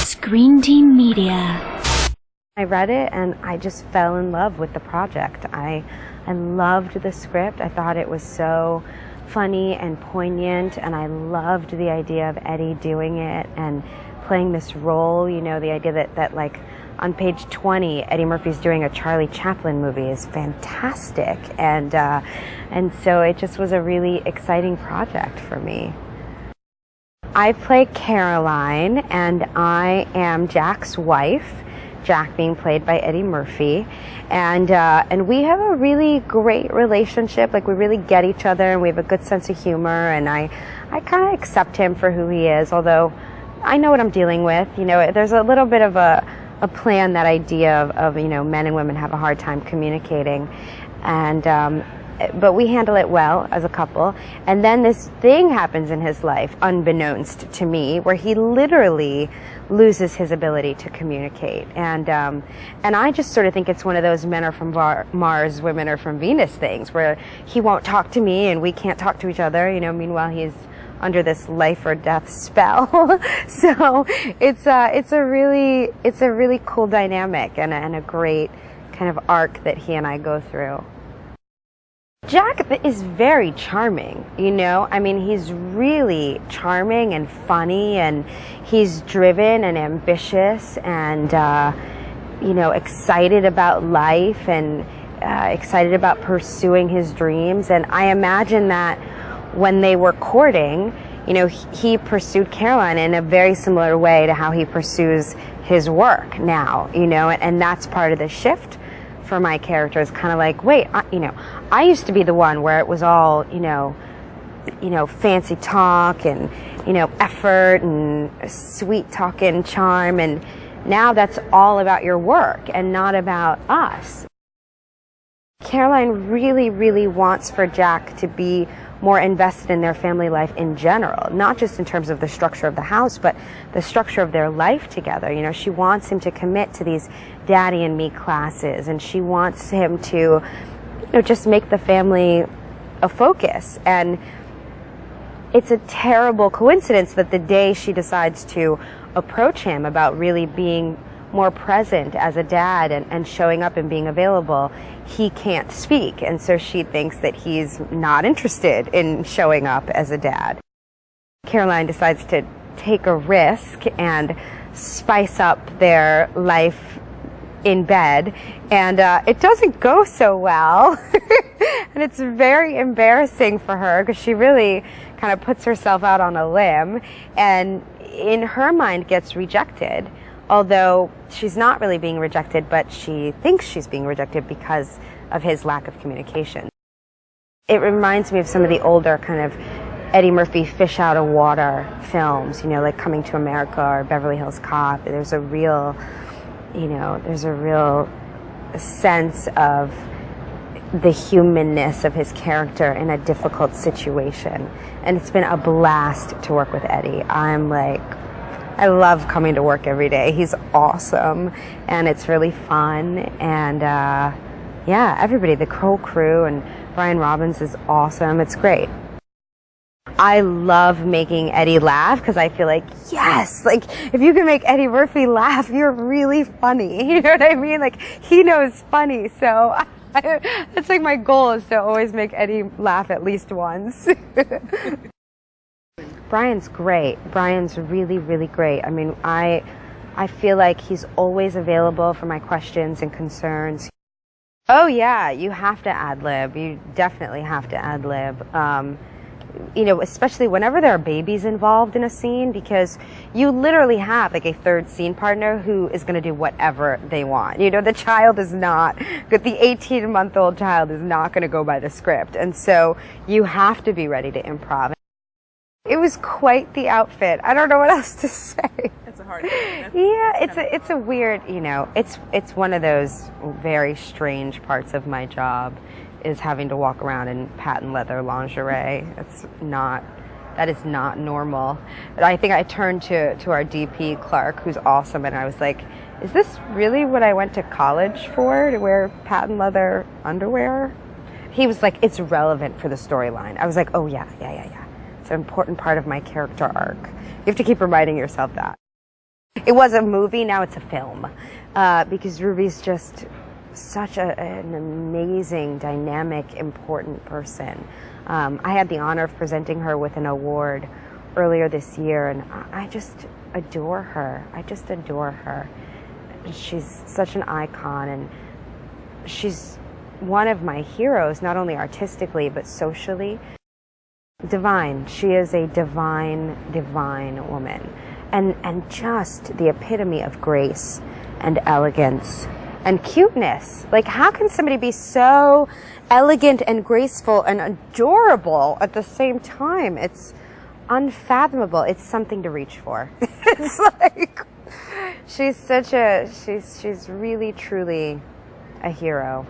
Screen Team Media. I read it and I just fell in love with the project. I loved the script. I thought it was so funny and poignant, and I loved the idea of Eddie doing it and playing this role. You know, the idea that like on page 20, Eddie Murphy's doing a Charlie Chaplin movie is fantastic, and so it just was a really exciting project for me. I play Caroline, and I am Jack's wife. Jack being played by Eddie Murphy, and we have a really great relationship. Like, we really get each other, and we have a good sense of humor, and I kind of accept him for who he is, although I know what I'm dealing with. You know, there's a little bit of a plan, that idea of you know, men and women have a hard time communicating, and but we handle it well as a couple. And then this thing happens in his life, unbeknownst to me, where he literally loses his ability to communicate. And I just sort of think it's one of those men are from Mars, women are from Venus things, where he won't talk to me and we can't talk to each other, you know, meanwhile he's under this life or death spell. So it's a really cool dynamic, and a great kind of arc that he and I go through. Jack is very charming, you know. I mean, he's really charming and funny, and he's driven and ambitious, and you know, excited about life, and excited about pursuing his dreams. And I imagine that when they were courting, you know, he pursued Caroline in a very similar way to how he pursues his work now, you know, and that's part of the shift for my character. Is kind of like, wait, you know, I used to be the one where it was all, you know, fancy talk and, you know, effort and sweet talk and charm, and now that's all about your work and not about us. Caroline really, really wants for Jack to be more invested in their family life in general, not just in terms of the structure of the house, but the structure of their life together. You know, she wants him to commit to these Daddy and Me classes, and she wants him to, you know, just make the family a focus. And it's a terrible coincidence that the day she decides to approach him about really being more present as a dad and showing up and being available, he can't speak, and so she thinks that he's not interested in showing up as a dad. Caroline decides to take a risk and spice up their life in bed, and it doesn't go so well. And it's very embarrassing for her, because she really kind of puts herself out on a limb, and in her mind gets rejected. Although she's not really being rejected, but she thinks she's being rejected because of his lack of communication. It reminds me of some of the older kind of Eddie Murphy fish out of water films, you know, like Coming to America or Beverly Hills Cop. There's a real sense of the humanness of his character in a difficult situation. And it's been a blast to work with Eddie. I love coming to work every day. He's awesome, and it's really fun, and yeah, everybody, the whole crew, and Brian Robbins is awesome. It's great. I love making Eddie laugh, because I feel like, yes, like, if you can make Eddie Murphy laugh, you're really funny. You know what I mean? Like, he knows funny, so that's like my goal, is to always make Eddie laugh at least once. Brian's great. Brian's really, really great. I mean, I feel like he's always available for my questions and concerns. Oh yeah, you have to ad-lib. You definitely have to ad-lib. You know, especially whenever there are babies involved in a scene, because you literally have like a third scene partner who is going to do whatever they want. You know, the 18-month-old child is not going to go by the script. And so you have to be ready to improv. It was quite the outfit. I don't know what else to say. That's a hard thing. Yeah, it's a weird, you know, it's one of those very strange parts of my job, is having to walk around in patent leather lingerie. That is not normal. But I think I turned to our DP, Clark, who's awesome, and I was like, is this really what I went to college for, to wear patent leather underwear? He was like, it's relevant for the storyline. I was like, oh yeah. It's an important part of my character arc. You have to keep reminding yourself that. It was a movie, now it's a film, because Ruby's just such an amazing, dynamic, important person. I had the honor of presenting her with an award earlier this year, and I just adore her. I just adore her. She's such an icon, and she's one of my heroes, not only artistically, but socially. Divine. She is a divine, divine woman. And just the epitome of grace and elegance and cuteness. Like, how can somebody be so elegant and graceful and adorable at the same time? It's unfathomable. It's something to reach for. It's like, she's really, truly a hero.